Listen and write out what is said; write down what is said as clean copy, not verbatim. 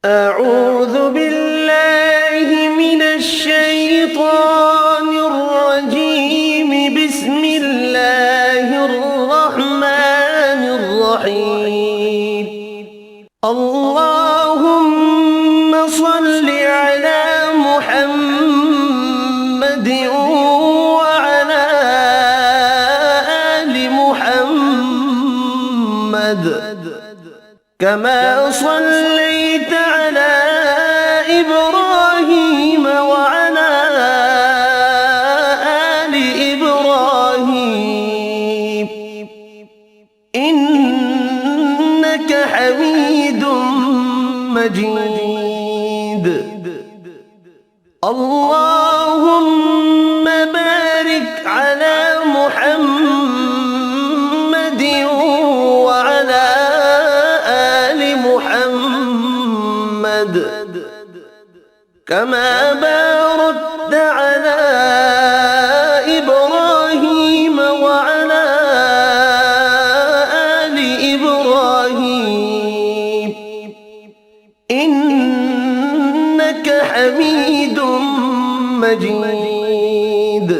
أعوذ بالله من الشيطان الرجيم. بسم الله الرحمن الرحيم. اللهم صل على محمد وعلى آل محمد كما صليت على إبراهيم وعلى آل إبراهيم إنك حميد مجيد. اللهم بارك على محمد وعلى آل محمد كما باركت على إبراهيم وعلى آل إبراهيم إنك حميد مجيد.